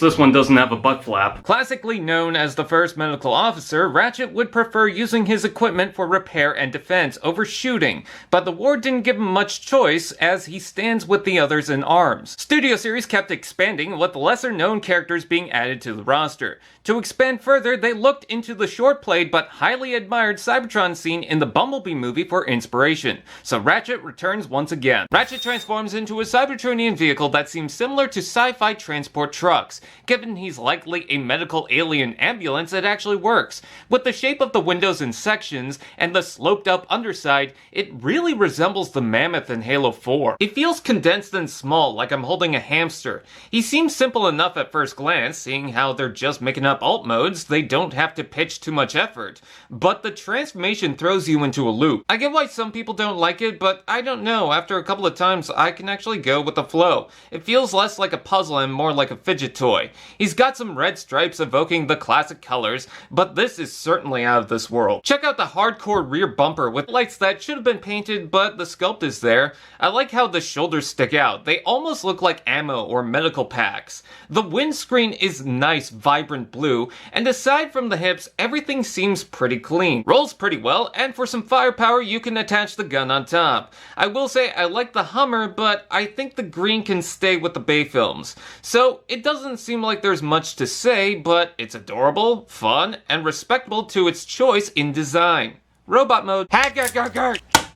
least this one doesn't have a butt flap. Classically known as the first medical officer, Ratchet would prefer using his equipment for repair and defense over shooting, but the war didn't give him much choice as he stands with the others in arms. Studio Series kept expanding with lesser-known characters being added to the roster. To expand further, they looked into the short-played but highly admired Cybertron scene in the Bumblebee movie for inspiration, so Ratchet returns once again. Ratchet transforms into a Cybertronian vehicle that seems similar to sci-fi transport trucks. Given he's likely a medical alien ambulance, it actually works. With the shape of the windows in sections and the sloped-up underside, it really resembles the Mammoth in Halo 4. It feels condensed and small, like I'm holding a hamster. He seems simple enough at first glance, seeing how they're just making up alt modes, they don't have to pitch too much effort. But the transformation throws you into a loop. I get why some people don't like it, but I don't know, after a couple of times I can actually go with the flow. It feels less like a puzzle and more like a fidget toy. He's got some red stripes evoking the classic colors, but this is certainly out of this world. Check out the hardcore rear bumper with lights that should have been painted, but the sculpt is there. I like how the shoulders stick out. They almost look like ammo or medical packs. The windscreen is nice, vibrant blue, and aside from the hips, everything seems pretty clean. Rolls pretty well, and for some firepower, you can attach the gun on top. I will say I like the Hummer, but I think the green can stay with the Bay films. So it doesn't seem like there's much to say, but it's adorable, fun, and respectable to its choice in design. Robot mode.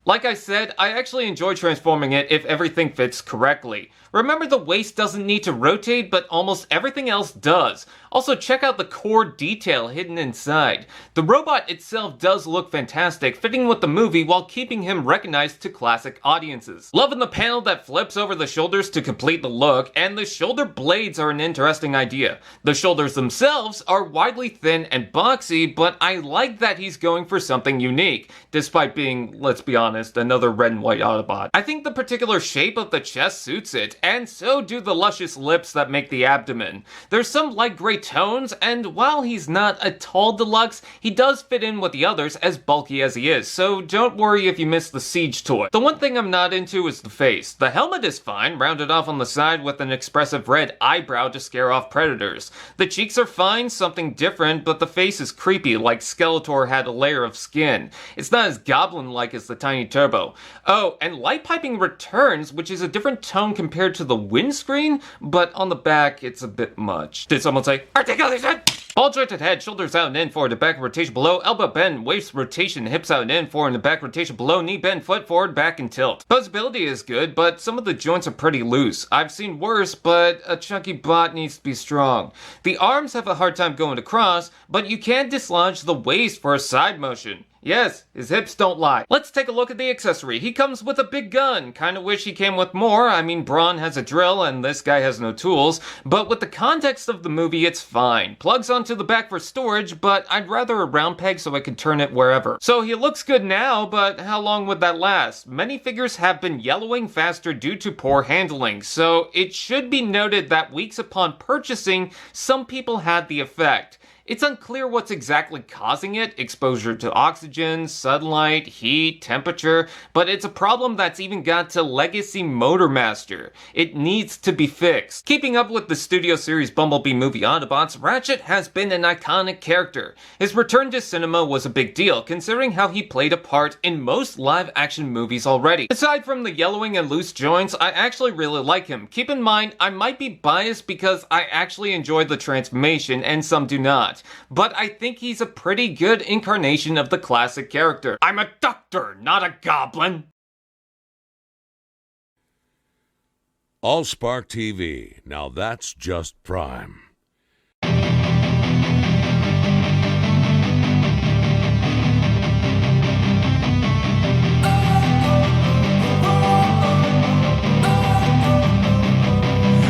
Like I said, I actually enjoy transforming it if everything fits correctly. Remember, the waist doesn't need to rotate, but almost everything else does. Also, check out the core detail hidden inside. The robot itself does look fantastic, fitting with the movie while keeping him recognized to classic audiences. Loving the panel that flips over the shoulders to complete the look, and the shoulder blades are an interesting idea. The shoulders themselves are widely thin and boxy, but I like that he's going for something unique, despite being, let's be honest, another red and white Autobot. I think the particular shape of the chest suits it, and so do the luscious lips that make the abdomen. There's some light gray tones, and while he's not a tall deluxe, he does fit in with the others as bulky as he is, so don't worry if you miss the siege toy. The one thing I'm not into is the face. The helmet is fine, rounded off on the side with an expressive red eyebrow to scare off predators. The cheeks are fine, something different, but the face is creepy, like Skeletor had a layer of skin. It's not as goblin-like as the Tiny Turbo. Oh, and light piping returns, which is a different tone compared to the windscreen, but on the back, it's a bit much. Did someone say, articulation? Ball jointed head, shoulders out and in forward, the back rotation below, elbow bend, waist rotation, hips out and in forward, and the back rotation below, knee bend, foot forward, back and tilt. Posability is good, but some of the joints are pretty loose. I've seen worse, but a chunky bot needs to be strong. The arms have a hard time going across, but you can dislodge the waist for a side motion. Yes, his hips don't lie. Let's take a look at the accessory. He comes with a big gun. Kinda wish he came with more. I mean, Brawn has a drill and this guy has no tools. But with the context of the movie, it's fine. Plugs onto the back for storage, but I'd rather a round peg so I can turn it wherever. So he looks good now, but how long would that last? Many figures have been yellowing faster due to poor handling, so it should be noted that weeks upon purchasing, some people had the effect. It's unclear what's exactly causing it, exposure to oxygen, sunlight, heat, temperature, but it's a problem that's even got to Legacy Motormaster. It needs to be fixed. Keeping up with the Studio Series Bumblebee movie Autobots, Ratchet has been an iconic character. His return to cinema was a big deal, considering how he played a part in most live-action movies already. Aside from the yellowing and loose joints, I actually really like him. Keep in mind, I might be biased because I actually enjoyed the transformation and some do not. But I think he's a pretty good incarnation of the classic character. I'm a doctor, not a goblin! Allspark TV. Now that's just prime.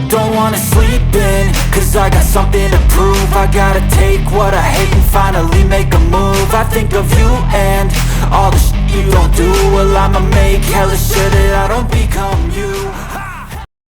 Don't wanna sleep in, cause I got something to prove. I gotta take what I hate and finally make a move. I think of you and all the shit you don't do. Well, I'ma make